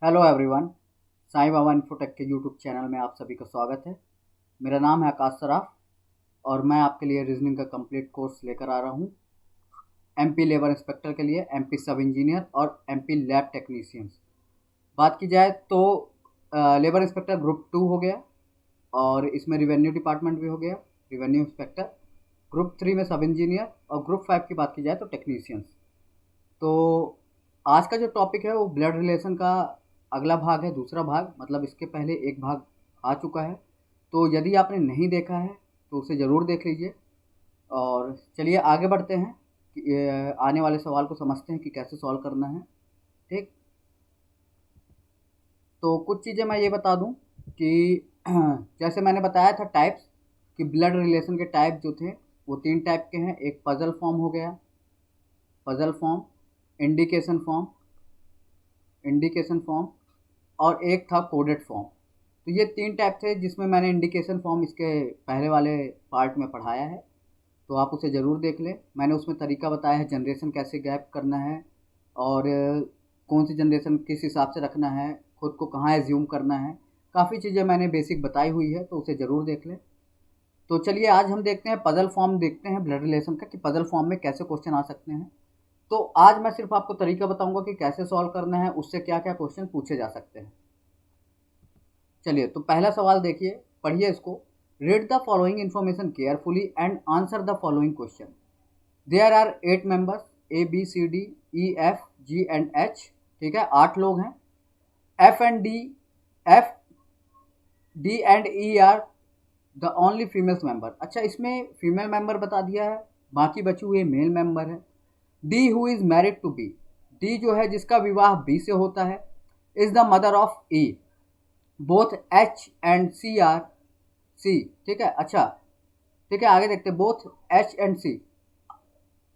Hello everyone. Sai Baba infotech के YouTube channel में आप सभी का स्वागत है। मेरा नाम है आकाश सराफ और मैं आपके लिए रीजनिंग का कंप्लीट कोर्स लेकर आ रहा हूँ। एमपी लेबर इंस्पेक्टर के लिए, एमपी सब इंजीनियर और एमपी लैब टेक्नीशियंस। बात की जाए तो लेबर इंस्पेक्टर ग्रुप 2 हो गया और इसमें रिवेन्यू डिपार्टमेंट भी हो गया, रिवेन्यू इंस्पेक्टर। ग्रुप 3 में सब इंजीनियर और ग्रुप 5 की बात की जाए तो टेक्नीशियंस। तो आज का जो टॉपिक है वो ब्लड रिलेशन का अगला भाग है, दूसरा भाग। मतलब इसके पहले एक भाग आ चुका है, तो यदि आपने नहीं देखा है तो उसे ज़रूर देख लीजिए। और चलिए आगे बढ़ते हैं कि आने वाले सवाल को समझते हैं कि कैसे सॉल्व करना है। ठीक, तो कुछ चीज़ें मैं ये बता दूं कि जैसे मैंने बताया था टाइप्स, कि ब्लड रिलेशन के टाइप जो थे वो 3 टाइप के हैं। एक पजल फॉर्म हो गया, puzzle form, indication form, indication form, और एक था कोडेड फॉर्म। तो ये 3 टाइप थे जिसमें मैंने इंडिकेशन फॉर्म इसके पहले वाले पार्ट में पढ़ाया है, तो आप उसे ज़रूर देख लें। मैंने उसमें तरीका बताया है जनरेशन कैसे गैप करना है और कौन सी जनरेशन किस हिसाब से रखना है, खुद को कहाँ एज्यूम करना है। काफ़ी चीज़ें मैंने बेसिक बताई हुई है, तो उसे ज़रूर देख लें। तो चलिए आज हम देखते हैं पजल फॉर्म, देखते हैं ब्लड रिलेशन का कि पजल फॉर्म में कैसे क्वेश्चन आ सकते हैं। तो आज मैं सिर्फ आपको तरीका बताऊंगा कि कैसे सॉल्व करना है, उससे क्या क्या क्वेश्चन पूछे जा सकते हैं। चलिए, तो पहला सवाल देखिए, पढ़िए इसको। Read the following information carefully and answer the following question. There are 8 members, ABCDEFGH। ठीक है, 8 लोग हैं। F and D F D and E are the only females member. अच्छा, इसमें फीमेल मेंबर बता दिया है, बाकी बचे हुए मेल मेंबर है। D who is married to B, D जो है जिसका विवाह बी से होता है, is the mother of E. Both H and C are C. ठीक है, अच्छा, ठीक है, आगे देखते हैं। Both H and C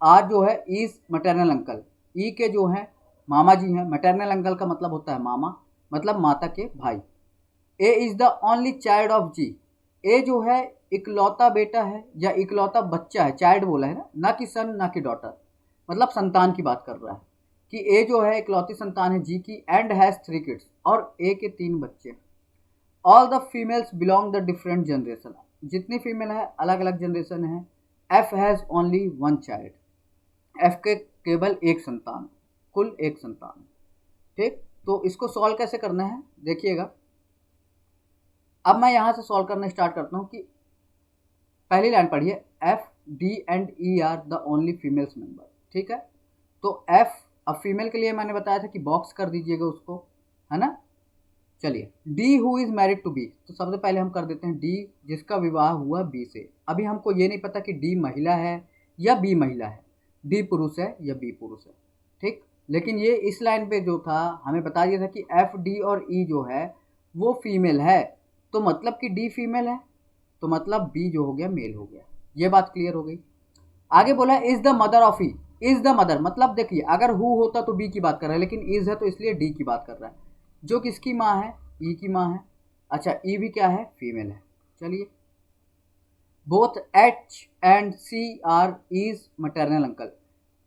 are जो है इज मैटरनल अंकल, ई के जो है मामा जी हैं। मैटरनल अंकल का मतलब होता है मामा, मतलब माता के भाई। A is the only child of G, A जो है इकलौता बेटा है या इकलौता बच्चा है। चाइल्ड बोला है ना कि सन, ना कि डॉटर, मतलब संतान की बात कर रहा है कि ए जो है इकलौती संतान है जी की। एंड हैज 3 किड्स, और ए के 3 बच्चे। All the females belong the different generation, जितनी फीमेल है अलग अलग जनरेशन है। F has only 1 child, F के केवल एक संतान, कुल एक संतान। ठीक, तो इसको सॉल्व कैसे करना है देखिएगा। अब मैं यहाँ से सॉल्व करना स्टार्ट करता हूँ कि पहली लाइन पढ़िए, F D and E are the only females member. ठीक है, तो एफ, अब फीमेल के लिए मैंने बताया था कि बॉक्स कर दीजिएगा उसको, है ना। चलिए, D who is married to B, तो सबसे पहले हम कर देते हैं डी जिसका विवाह हुआ बी से। अभी हमको ये नहीं पता कि डी महिला है या बी महिला है, डी पुरुष है या बी पुरुष है। ठीक, लेकिन ये इस लाइन पे जो था हमें बता दिया था कि एफ डी और ई जो है वो फीमेल है, तो मतलब कि डी फीमेल है, तो मतलब बी जो हो गया मेल हो गया। ये बात क्लियर हो गई। आगे बोला is the mother of E, is the mother मतलब देखिए अगर हु होता तो बी की बात कर रहा है, लेकिन इज है तो इसलिए डी की बात कर रहा है। जो किसकी माँ है, ई की माँ है। अच्छा, ई भी क्या है, फीमेल है। चलिए, both H and C are is maternal uncle,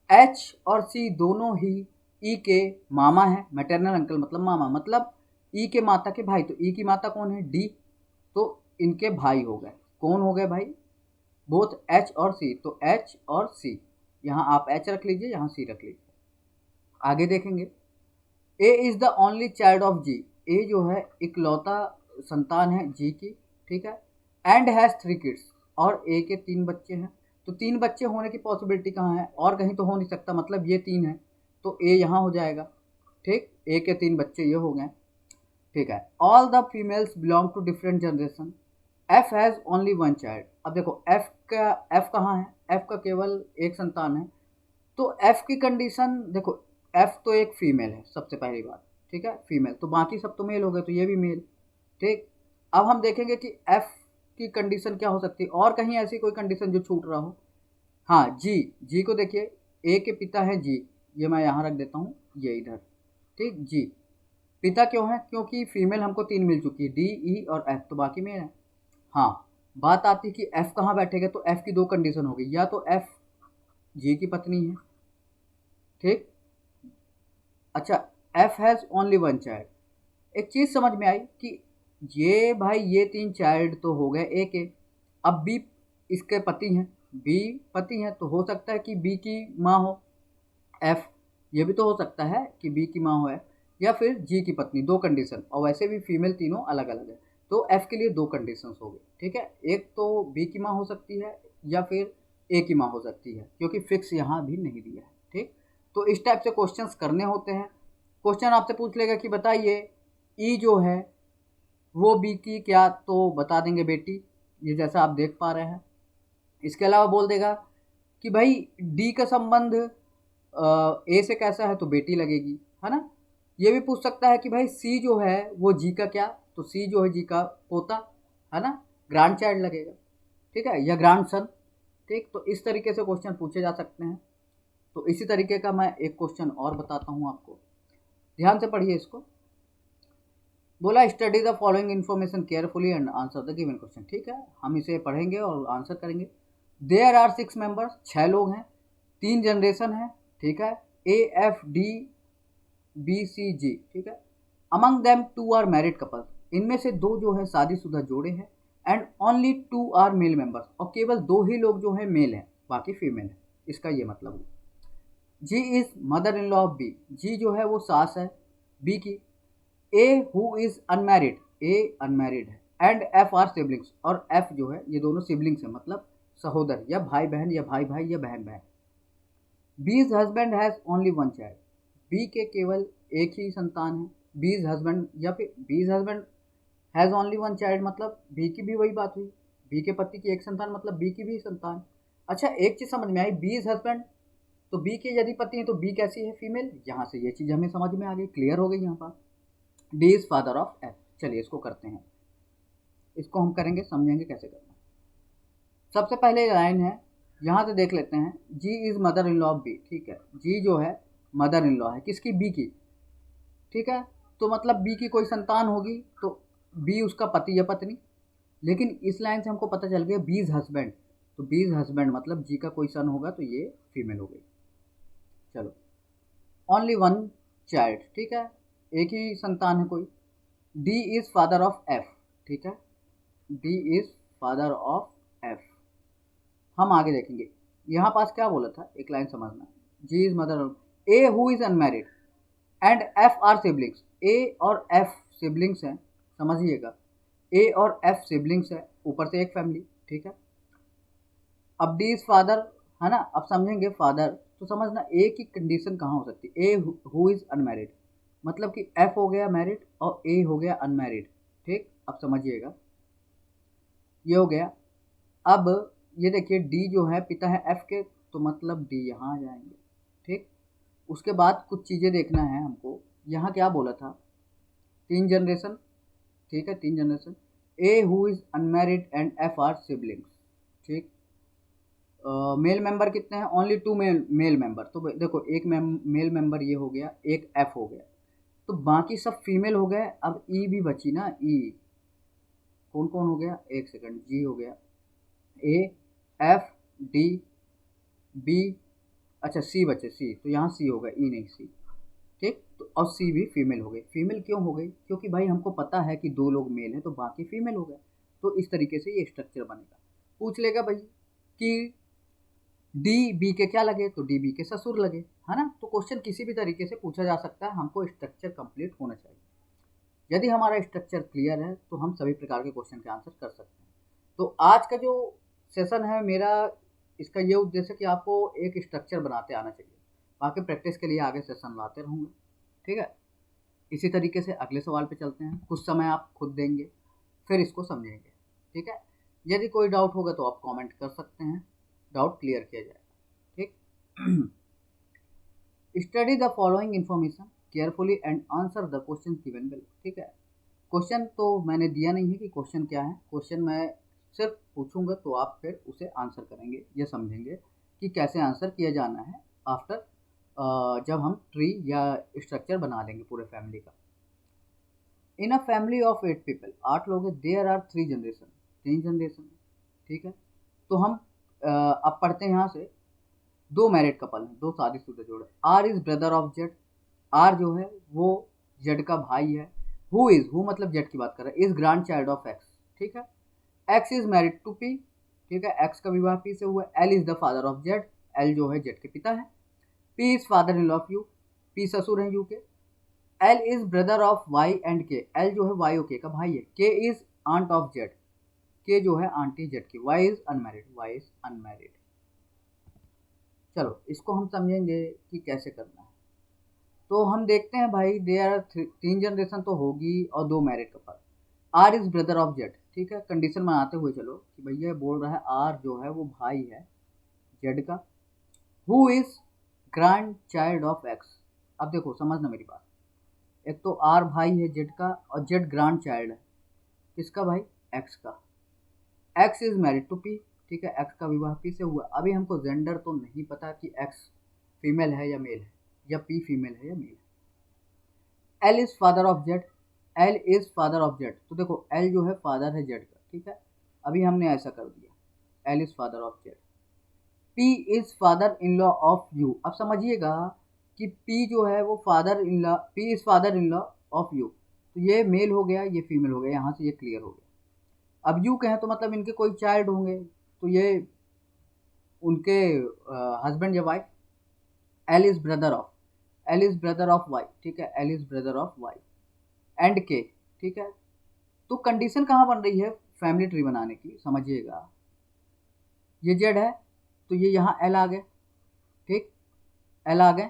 H और सी दोनों ही ई के मामा है। मैटरनल अंकल मतलब मामा, मतलब ई के माता के भाई। तो ई की माता कौन है, डी, तो इनके भाई हो गए। कौन हो गए भाई, बोथ एच और सी, तो एच और सी, यहाँ आप एच रख लीजिए, यहाँ सी रख लीजिए। आगे देखेंगे, A is the only child of G, A जो है इकलौता संतान है जी की। ठीक है, एंड हैज़ 3 किड्स, और ए के 3 बच्चे हैं। तो 3 बच्चे होने की पॉसिबिलिटी कहाँ है, और कहीं तो हो नहीं सकता, मतलब ये 3 है, तो ए यहाँ हो जाएगा। ठीक, ए के 3 बच्चे ये हो गए। ठीक है, all the females belong to different generation, F has only 1 child. अब देखो एफ का, एफ कहाँ है, एफ का केवल एक संतान है, तो एफ की कंडीशन देखो, एफ तो एक फीमेल है सबसे पहली बात। ठीक है, फीमेल, तो बाकी सब तो मेल हो गए, तो ये भी मेल। ठीक, अब हम देखेंगे कि एफ की कंडीशन क्या हो सकती है, और कहीं ऐसी कोई कंडीशन जो छूट रहा हो। हाँ, जी, जी को देखिए, ए के पिता है जी, ये मैं यहाँ रख देता हूँ, ये इधर। ठीक, जी पिता क्यों है, क्योंकि फीमेल हमको 3 मिल चुकी है, डी ई और एफ, तो बाकी मेल है। हाँ, बात आती है कि एफ कहाँ बैठेगा, तो एफ की 2 कंडीशन होगी, या तो एफ जी की पत्नी है। ठीक, अच्छा, एफ हैज़ ओनली 1 चाइल्ड, एक चीज़ समझ में आई कि ये भाई ये 3 चाइल्ड तो हो गए ए के, अब बी इसके पति हैं, बी पति हैं तो हो सकता है कि बी की माँ हो एफ, ये भी तो हो सकता है कि बी की माँ हो एफ, या फिर जी की पत्नी, 2 कंडीशन, और वैसे भी फीमेल तीनों अलग अलग है, तो एफ के लिए 2 कंडीशंस हो गई, ठीक है। एक तो बी की माँ हो सकती है या फिर ए की माँ हो सकती है, क्योंकि फिक्स यहाँ भी नहीं दिया है, ठीक। तो इस टाइप से क्वेश्चंस करने होते हैं। क्वेश्चन आपसे पूछ लेगा कि बताइए ई जो है वो बी की क्या, तो बता देंगे बेटी, ये जैसा आप देख पा रहे हैं। इसके अलावा बोल देगा कि भाई डी का संबंध ए से कैसा है, तो बेटी लगेगी, है ना। ये भी पूछ सकता है कि भाई सी जो है वो जी का क्या, तो सी जो है जी का पोता, है ना, ग्रैंड चाइल्ड लगेगा, ठीक है, या ग्रैंड सन, ठीक। तो इस तरीके से क्वेश्चन पूछे जा सकते हैं। तो इसी तरीके का मैं एक क्वेश्चन और बताता हूँ आपको, ध्यान से पढ़िए इसको। बोला study the following information carefully and answer the given question, ठीक है, हम इसे पढ़ेंगे और आंसर करेंगे। देयर आर 6 मेंबर्स, 6 लोग हैं, 3 जनरेशन है, ठीक है, A F D B C G, ठीक है। Among them 2 are married couple, इनमें से 2 जो है शादीशुदा जोड़े हैं, and only 2 are male members, और केवल 2 ही लोग जो है मेल हैं, बाकी फीमेल है, इसका ये मतलब हुआ। G is mother in law of B, G जो है वो सास है बी की। A who is unmarried, A unmarried है, एंड एफ आर सिबलिंग्स, और एफ जो है ये दोनों सिबलिंग्स हैं, मतलब सहोदर या भाई बहन या भाई भाई या बहन बहन। B's husband has only one child, B के केवल एक ही संतान है। बीज हस्बैंड या फिर बीज husband has only one child, मतलब बी की भी वही बात हुई, बी के पति की एक संतान मतलब बी की भी संतान। अच्छा एक चीज समझ में आई, बीज हस्बैंड, तो बी के यदि पति हैं तो बी कैसी है, फीमेल, यहाँ से ये चीज हमें समझ में आ गई, क्लियर हो गई यहाँ पर। D is father of F, चलिए इसको करते हैं, इसको हम करेंगे, समझेंगे कैसे करना है। सबसे पहले लाइन है, यहाँ से देख लेते हैं, G is mother in law of B, ठीक है, जी जो है मदर इन लॉ है किसकी, बी की, ठीक है। तो मतलब बी की कोई संतान होगी, तो बी उसका पति या पत्नी। लेकिन इस लाइन से हमको पता चल गया बीज हस्बैंड, तो बीज हस्बैंड मतलब जी का कोई सन होगा, तो ये फीमेल हो गई। चलो, ओनली वन चाइल्ड, ठीक है, एक ही संतान है कोई। D is father of F, ठीक है, D is father of F. हम आगे देखेंगे, यहाँ पास क्या बोला था, एक लाइन समझना, G is mother of A who is unmarried and F are siblings, A और एफ सिबलिंग्स हैं, समझिएगा, ए और एफ सिबलिंग्स है, ऊपर से एक फैमिली, ठीक है। अब डी इज फादर, है ना, अब समझेंगे फादर, तो समझना ए की कंडीशन कहाँ हो सकती है, ए हु इज अनमैरिड, मतलब कि एफ हो गया मैरिड और ए हो गया अनमैरिड, ठीक। अब समझिएगा ये हो गया। अब ये देखिए डी जो है पिता है एफ के, तो मतलब डी यहाँ आ जाएंगे, ठीक। उसके बाद कुछ चीज़ें देखना है हमको, यहाँ क्या बोला था, 3 जनरेशन, ठीक है, 3 generation, A who is unmarried and F are siblings, ठीक। मेल मेंबर कितने हैं, ओनली 2 मेल मेंबर, तो देखो एक मेल मेंबर ये हो गया, एक एफ हो गया, तो बाकी सब फीमेल हो गए। अब ई भी बची ना, ई कौन कौन हो गया, एक सेकंड, जी हो गया, ए एफ डी बी, अच्छा सी बचे, सी, तो यहाँ सी होगा, ई नहीं सी, ठीक। तो और सी भी फीमेल हो गई, फीमेल क्यों हो गई, क्योंकि भाई हमको पता है कि 2 लोग मेल हैं तो बाकी फीमेल हो गए, तो इस तरीके से ये स्ट्रक्चर बनेगा। पूछ लेगा भाई कि डी बी के क्या लगे, तो डी बी के ससुर लगे, है ना। तो क्वेश्चन किसी भी तरीके से पूछा जा सकता है, हमको स्ट्रक्चर कंप्लीट होना चाहिए। यदि हमारा स्ट्रक्चर क्लियर है तो हम सभी प्रकार के क्वेश्चन के आंसर कर सकते हैं। तो आज का जो सेशन है मेरा, इसका ये उद्देश्य है कि आपको एक स्ट्रक्चर बनाते आना चाहिए, बाकी प्रैक्टिस के लिए आगे सेशन लाते रहूँगा, ठीक है। इसी तरीके से अगले सवाल पे चलते हैं, कुछ समय आप खुद देंगे, फिर इसको समझेंगे, ठीक है। यदि कोई डाउट होगा तो आप कमेंट कर सकते हैं, डाउट क्लियर किया जाएगा, ठीक। Study the following information carefully and answer the question given below, ठीक है। क्वेश्चन तो मैंने दिया नहीं है कि क्वेश्चन क्या है, क्वेश्चन मैं सिर्फ पूछूंगा तो आप फिर उसे आंसर करेंगे, ये समझेंगे कि कैसे आंसर किया जाना है आफ्टर, जब हम ट्री या स्ट्रक्चर बना लेंगे पूरे फैमिली का। इन अ फैमिली ऑफ 8 पीपल, 8 लोग हैं, देयर आर 3 जनरेशन, 3 जनरेशन, ठीक है। तो हम अब पढ़ते हैं यहाँ से, 2 मैरिड कपल हैं, 2 शादीशुदा जोड़े। R is brother of Z, R जो है वो जेड का भाई है, हु मतलब जेड की बात कर रहा है, is grand child of X, ठीक है। X is married to P, ठीक है, एक्स का विवाह पी से हुआ। L is the father of Z, L जो है जेड के पिता है। P is father in law of U, P ससुर है यू के। L is brother of Y and K, L जो है वाई और के का भाई है। के is aunt of Z, K जो है आंटी जेड की। Y is unmarried, Y is unmarried. चलो इसको हम समझेंगे कि कैसे करना है। तो हम देखते हैं भाई, देयर 3 जनरेशन तो होगी और 2 married couple. R is brother of Z, ठीक है, कंडीशन बनाते हुए चलो कि भैया बोल रहा है आर जो है वो भाई है जेड का। Who is grand child of x. अब देखो समझना मेरी बात, एक तो आर भाई है जेड का और जेड ग्रैंड चाइल्ड है किसका भाई, एक्स का। X is married to P, ठीक है, एक्स का विवाह पी से हुआ। अभी हमको जेंडर तो नहीं पता कि एक्स फीमेल है या मेल है, या पी फीमेल है या मेल है। L is father of Z, L is father of Z, तो देखो एल जो है फादर है जेड का, ठीक है। अभी हमने ऐसा कर दिया, L is father of Z. P is father in law of you. अब समझिएगा कि पी जो है वो father in law, P is father in law of you, तो ये मेल हो गया, ये फीमेल हो गया, यहाँ से ये क्लियर हो गया। अब यू कहें तो मतलब इनके कोई चाइल्ड होंगे, तो ये उनके हस्बैंड या wife. L is brother of, L is brother of Y, ठीक है, L is brother of Y and K, ठीक है। तो कंडीशन कहाँ बन रही है फैमिली ट्री बनाने की, समझिएगा। ये जेड है तो ये यहाँ एल आ गए, ठीक, एल आ गए।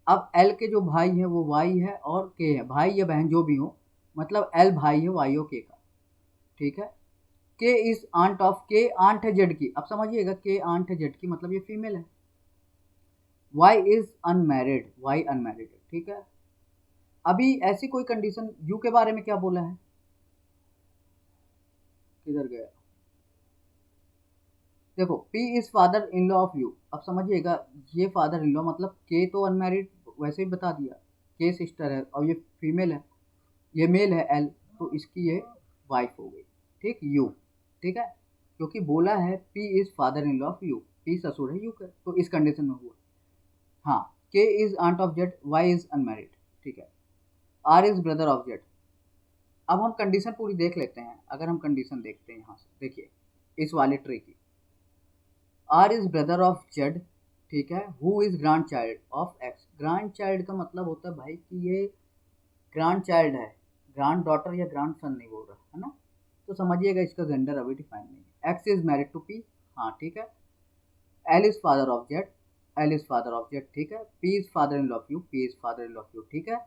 अब एल के जो भाई है वो वाई है और के है, भाई या बहन जो भी हो, मतलब एल भाई है वाई और के का, ठीक है। के इज आंट ऑफ, के आंट है जेड की। अब समझिएगा के आंट है जेड की मतलब ये फीमेल है। Y is unmarried, Y unmarried है, ठीक है। अभी ऐसी कोई कंडीशन, यू के बारे में क्या बोला है, किधर गया, देखो P is father in law of you. अब समझिएगा ये फादर इन लॉ मतलब के तो अनमैरिड वैसे ही बता दिया, के सिस्टर है और ये फीमेल है, ये मेल है एल, तो इसकी ये वाइफ हो गई, ठीक, यू, ठीक है। क्योंकि बोला है P is father in law of U, P ससुर है यू का, तो इस कंडीशन में हुआ। हाँ, K is aunt of Z, Y is unmarried, ठीक है। R is brother of Z. अब हम कंडीशन पूरी देख लेते हैं। अगर हम कंडीशन देखते हैं यहाँ से, देखिए इस वाले ट्री की, R is brother of Z, ठीक है। Who is grand child of X, grand child का मतलब होता है भाई कि ये ग्रैंड चाइल्ड है, ग्रैंड डॉटर या ग्रैंड सन नहीं बोल रहा है ना। तो समझिएगा इसका जेंडर अभी डिफाइन नहीं है। X is married to P, हाँ ठीक है। L is father of Z, L is father of Z, ठीक है। P is father in law of U, P is father in law of U, ठीक है।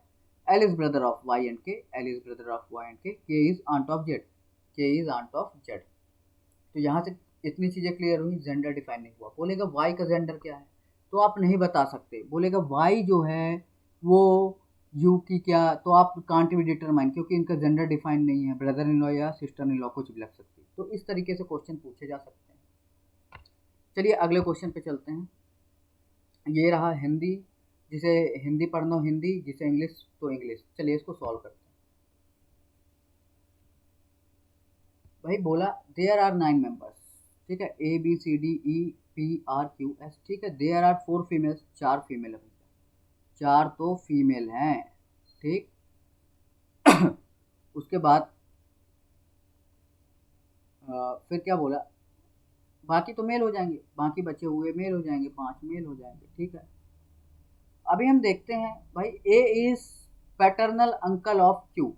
L is brother of Y and K, L is brother of Y and K is aunt of Z, K is aunt of Z. तो यहाँ से इतनी चीज़ें clear हुई, gender define नहीं हुआ। बोलेगा वाई का जेंडर क्या है, तो आप नहीं बता सकते। बोलेगा वाई जो है वो यू की क्या, तो आप कांट बी डिटरमाइन, क्योंकि इनका जेंडर डिफाइन नहीं है, ब्रदर इन लॉ या सिस्टर इन लॉ कुछ भी लग सकती है। तो इस तरीके से क्वेश्चन पूछे जा सकते हैं। चलिए अगले क्वेश्चन पे चलते हैं। ये रहा हिंदी, जिसे हिंदी पढ़ना हो हिंदी, जिसे इंग्लिश तो इंग्लिश। चलिए इसको सॉल्व करते हैं। भाई बोला देयर आर 9 मेंबर्स, ठीक है, A B C D E P R Q S, ठीक है। देयर आर 4 फीमेल्स, 4 फीमेल है भैया, 4 तो फीमेल हैं, ठीक। उसके बाद फिर क्या बोला, बाकी तो मेल हो जाएंगे, बाकी बचे हुए मेल हो जाएंगे, 5 मेल हो जाएंगे, ठीक है। अभी हम देखते हैं भाई, A is paternal uncle of Q,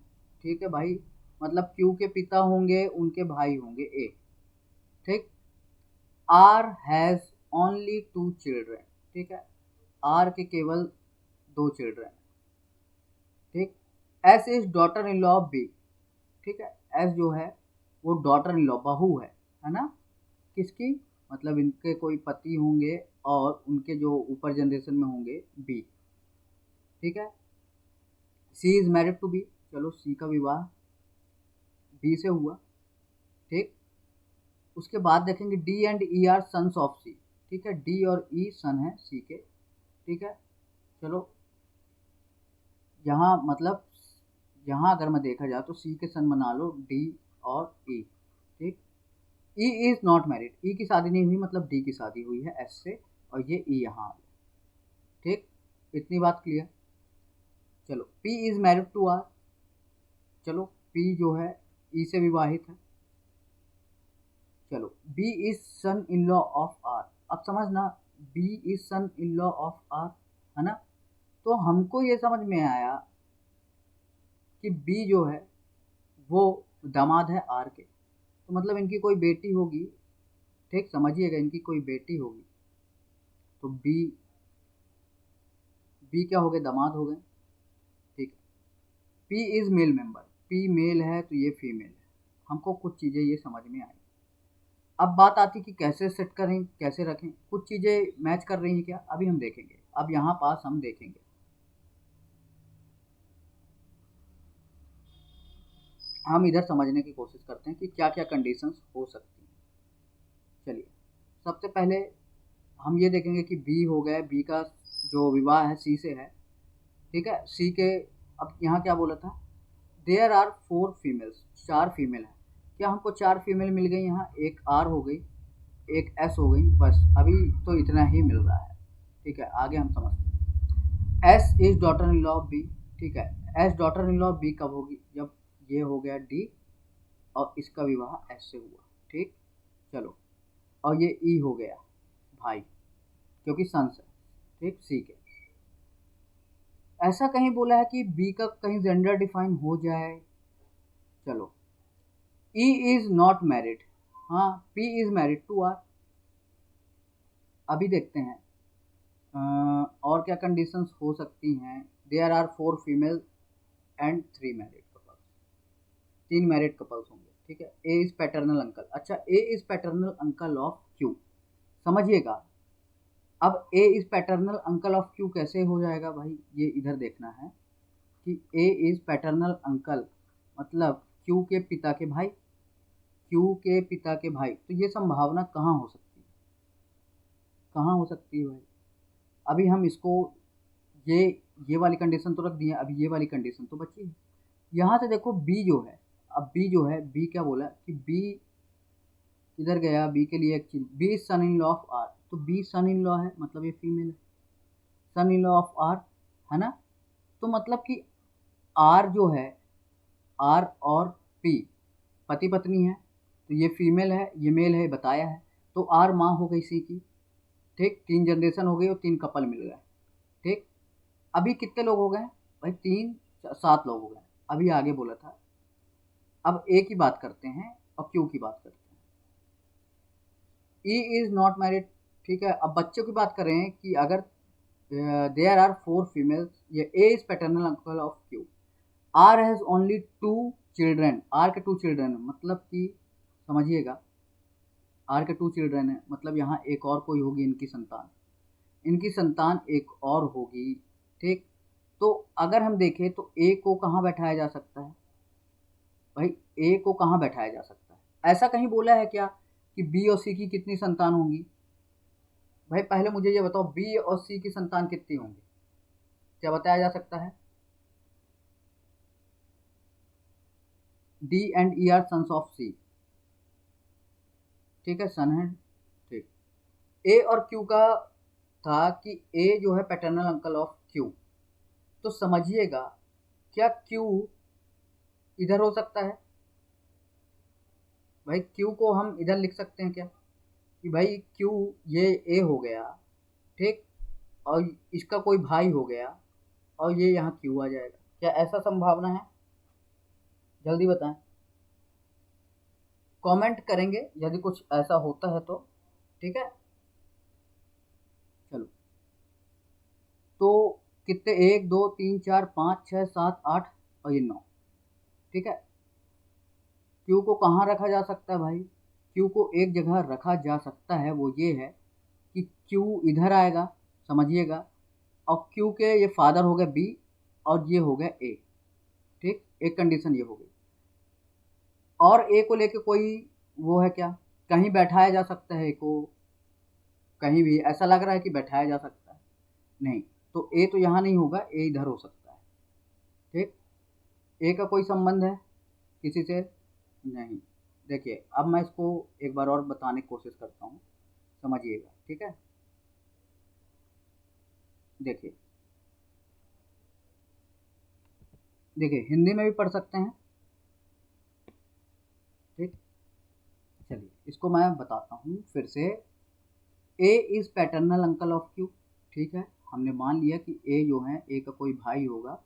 ठीक है भाई, मतलब क्यू के पिता होंगे, उनके भाई होंगे ए, ठीक। आर हैज़ ओनली 2 चिल्ड्रेन, ठीक है, आर के केवल 2 चिल्ड्रेन, ठीक। S is daughter in law of B, ठीक है, एस जो है वो डॉटर इन लॉ बहू है ना, किसकी, मतलब इनके कोई पति होंगे और उनके जो ऊपर जनरेशन में होंगे बी, ठीक है। सी इज मैरिड टू बी, चलो सी का विवाह बी से हुआ, ठीक। उसके बाद देखेंगे D and E are sons of C, ठीक है, डी और ई सन है सी के, ठीक है। चलो यहाँ मतलब यहाँ अगर मैं देखा जाए तो सी के सन बना लो डी और ई, ठीक। ई इज नॉट मैरिड, ई की शादी नहीं हुई मतलब डी की शादी हुई है एस से, और ये ई यहाँ आ गया, ठीक। इतनी बात क्लियर। चलो P is married to R, चलो पी जो है ई से विवाहित है। चलो B is son in law of R. अब समझना, B is son in law of R, है ना। तो हमको ये समझ में आया कि बी जो है वो दामाद है आर के, तो मतलब इनकी कोई बेटी होगी। ठीक, समझिएगा, इनकी कोई बेटी होगी। तो बी, बी क्या हो गए, दामाद हो गए। ठीक है। P is male member, P male है तो ये फीमेल है। हमको कुछ चीज़ें ये समझ में आई। अब बात आती कि कैसे सेट करें, कैसे रखें। कुछ चीज़ें मैच कर रही हैं क्या, अभी हम देखेंगे। अब यहाँ पास हम देखेंगे, हम इधर समझने की कोशिश करते हैं कि क्या क्या कंडीशंस हो सकती हैं। चलिए, सबसे पहले हम ये देखेंगे कि बी हो गया, बी का जो विवाह है सी से है। ठीक है, सी के, अब यहाँ क्या बोला था, देयर आर 4 फीमेल्स, 4 फीमेल हैं। क्या हमको 4 फीमेल मिल गई यहाँ, एक आर हो गई, एक एस हो गई, बस अभी तो इतना ही मिल रहा है। ठीक है, आगे हम समझते हैं। S is daughter in law of B. ठीक है, S daughter in law of B कब होगी, जब ये हो गया डी और इसका विवाह एस से हुआ। ठीक, चलो, और ये ई हो गया भाई, क्योंकि सन्स है। ठीक, सी के। ऐसा कहीं बोला है कि बी का कहीं जेंडर डिफाइन हो जाए। चलो, ई इज नॉट मैरिड, हाँ, P is married to R. अभी देखते हैं और क्या कंडीशंस हो सकती हैं। There are 4 female and 3 married couples, 3 married couples होंगे। ठीक है, ए इज पैटर्नल अंकल। अच्छा, A is paternal uncle of Q, समझिएगा। अब A is paternal uncle of Q कैसे हो जाएगा भाई, ये इधर देखना है कि ए इज पैटर्नल अंकल मतलब क्यू के पिता के भाई, क्यू के पिता के भाई। तो ये संभावना कहाँ हो सकती है, कहाँ हो सकती है भाई। अभी हम इसको, ये ये वाली कंडीशन तो रख दी है, अभी ये वाली कंडीशन तो बची है। यहाँ से देखो बी जो है, अब बी जो है, बी क्या बोला कि बी किधर गया, बी के लिए एक चीज, B son in law of R. तो बी सन इन लॉ है, मतलब ये फीमेल है, son in law of R, है ना। तो मतलब कि आर जो है, आर और पी पति पत्नी है, तो ये फीमेल है, ये मेल है, बताया है। तो आर माँ हो गई सी की। ठीक, 3 जनरेशन हो गई और 3 कपल मिल गए। ठीक, अभी कितने लोग हो गए भाई, 3 7 लोग हो गए। अभी आगे बोला था, अब ए की बात करते हैं और क्यू की बात करते हैं। ई इज नॉट मैरिड। ठीक है, अब बच्चों की बात कर रहे हैं कि अगर देयर आर 4 फीमेल्स, ये A is paternal uncle of Q. R has only 2 children, R के 2 चिल्ड्रन, मतलब कि समझिएगा, आर के 2 चिल्ड्रन है, मतलब यहाँ एक और कोई होगी इनकी संतान, इनकी संतान एक और होगी। ठीक, तो अगर हम देखें तो ए को कहाँ बैठाया जा सकता है भाई, ए को कहाँ बैठाया जा सकता है। ऐसा कहीं बोला है क्या कि बी और सी की कितनी संतान होंगी। भाई पहले मुझे ये बताओ, बी और सी की संतान कितनी होंगी, क्या बताया जा सकता है। D and E are sons of C. ठीक है, सन है। ठीक, ए और क्यू का था कि ए जो है पैटर्नल अंकल ऑफ क्यू। तो समझिएगा, क्या क्यू इधर हो सकता है भाई, क्यू को हम इधर लिख सकते हैं क्या कि भाई क्यू ये ए हो गया। ठीक, और इसका कोई भाई हो गया और ये यहाँ क्यू आ जाएगा, क्या ऐसा संभावना है, जल्दी बताएं। कमेंट करेंगे यदि कुछ ऐसा होता है तो। ठीक है, चलो, तो कितने, 1 2 3 4 5 6 7 8 और ये 9। ठीक है, क्यू को कहाँ रखा जा सकता है भाई, क्यू को एक जगह रखा जा सकता है, वो ये है कि क्यू इधर आएगा, समझिएगा, और क्यू के ये फादर हो गए बी और ये हो गया ए। ठीक, एक कंडीशन ये हो गई। और ए को लेके कोई वो है क्या, कहीं बैठाया जा सकता है ए को, कहीं भी ऐसा लग रहा है कि बैठाया जा सकता है, नहीं। तो ए तो यहाँ नहीं होगा, ए इधर हो सकता है। ठीक, ए का कोई संबंध है किसी से, नहीं। देखिए, अब मैं इसको एक बार और बताने की कोशिश करता हूँ, समझिएगा। ठीक है, देखिए, देखिए हिंदी में भी पढ़ सकते हैं, इसको मैं बताता हूँ फिर से। A is paternal uncle of Q, ठीक है, हमने मान लिया कि ए जो है, ए का कोई भाई होगा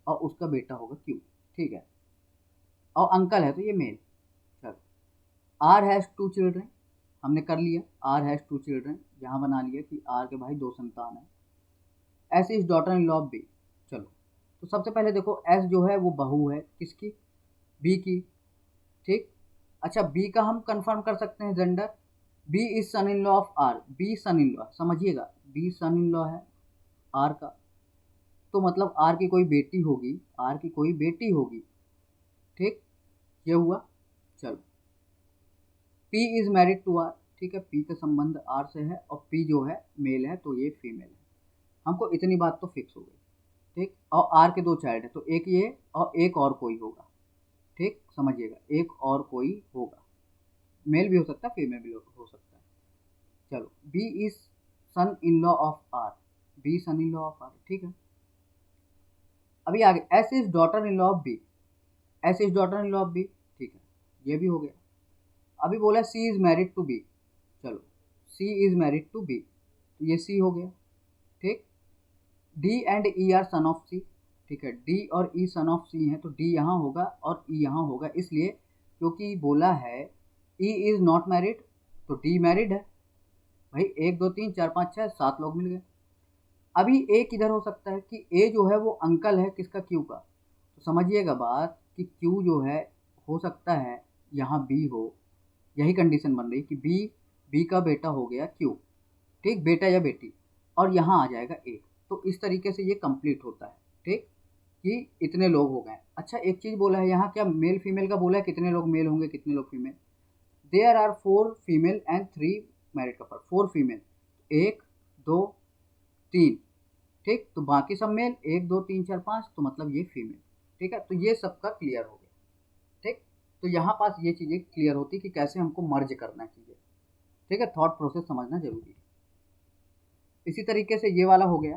और उसका बेटा होगा क्यू, ठीक है, और अंकल है तो ये मेल। चलो, आर हैज़ टू चिल्ड्रन, हमने कर लिया, आर हैज़ टू चिल्ड्रन, यहाँ बना लिया कि आर के भाई दो संतान है। S is daughter in law of B. चलो, तो सबसे पहले देखो, एस जो है वो बहू है किसकी, बी की, ठीक। अच्छा, बी का हम कंफर्म कर सकते हैं gender, B is son in law of R, B son in law, समझिएगा, बी सन इन लॉ है आर का, तो मतलब आर की कोई बेटी होगी, आर की कोई बेटी होगी, ठीक, ये हुआ। चलो, P is married to R, ठीक है, पी का संबंध आर से है और पी जो है मेल है तो ये फीमेल है, हमको इतनी बात तो फिक्स हो गई, ठीक। और आर के दो चाइल्ड है तो एक ये और एक और कोई होगा, ठीक, समझिएगा, एक और कोई होगा, मेल भी हो सकता है फीमेल भी हो सकता है। चलो, B is son in law of R, B son in law of R, ठीक है। अभी आगे, S is daughter in law of B, S is daughter in law of B, ठीक है, ये भी हो गया। अभी बोला C is married to B, चलो, C is married to B, तो ये सी हो गया, ठीक। D and E are son of C, ठीक है, डी और ई सन ऑफ सी हैं तो डी यहाँ होगा और ई यहाँ होगा, इसलिए क्योंकि बोला है ई इज नॉट मैरिड तो डी मैरिड है। भाई 1 2 3 4 5 6 7 लोग मिल गए। अभी ए किधर हो सकता है कि ए जो है वो अंकल है किसका, क्यू का, तो समझिएगा बात कि क्यू जो है हो सकता है यहाँ बी हो, यही कंडीशन बन रही कि बी का बेटा हो गया क्यू, ठीक, बेटा या बेटी, और यहाँ आ जाएगा ए, तो इस तरीके से ये कंप्लीट होता है, ठीक, कि इतने लोग हो गए। अच्छा, एक चीज़ बोला है यहाँ, क्या मेल फीमेल का बोला है, कितने लोग मेल होंगे कितने लोग female, there are 4 female and 3 married couple, 4 female, 1 2 3, ठीक, तो बाकी सब मेल, 1 2 3 4 5, तो मतलब ये फीमेल, ठीक है, तो ये सबका क्लियर हो गया, ठीक। तो यहाँ पास ये चीज़ें क्लियर होती कि कैसे हमको मर्ज करना है चीज़ें, ठीक है, थॉट प्रोसेस समझना जरूरी है। इसी तरीके से ये वाला हो गया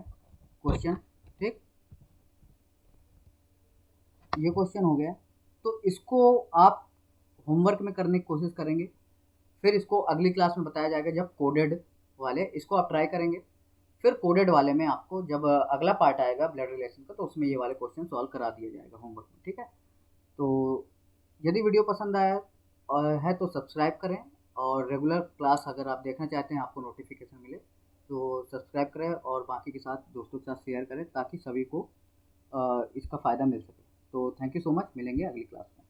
क्वेश्चन, ठीक, ये क्वेश्चन हो गया, तो इसको आप होमवर्क में करने की कोशिश करेंगे, फिर इसको अगली क्लास में बताया जाएगा जब कोडेड वाले, इसको आप ट्राई करेंगे, फिर कोडेड वाले में आपको जब अगला पार्ट आएगा ब्लड रिलेशन का तो उसमें ये वाले क्वेश्चन सॉल्व करा दिया जाएगा होमवर्क में, ठीक है। तो यदि वीडियो पसंद आया है तो सब्सक्राइब करें, और रेगुलर क्लास अगर आप देखना चाहते हैं आपको नोटिफिकेशन मिले तो सब्सक्राइब करें और बाकी के साथ दोस्तों के साथ शेयर करें ताकि सभी को इसका फ़ायदा मिल सके। तो थैंक यू सो मच, मिलेंगे अगली क्लास में।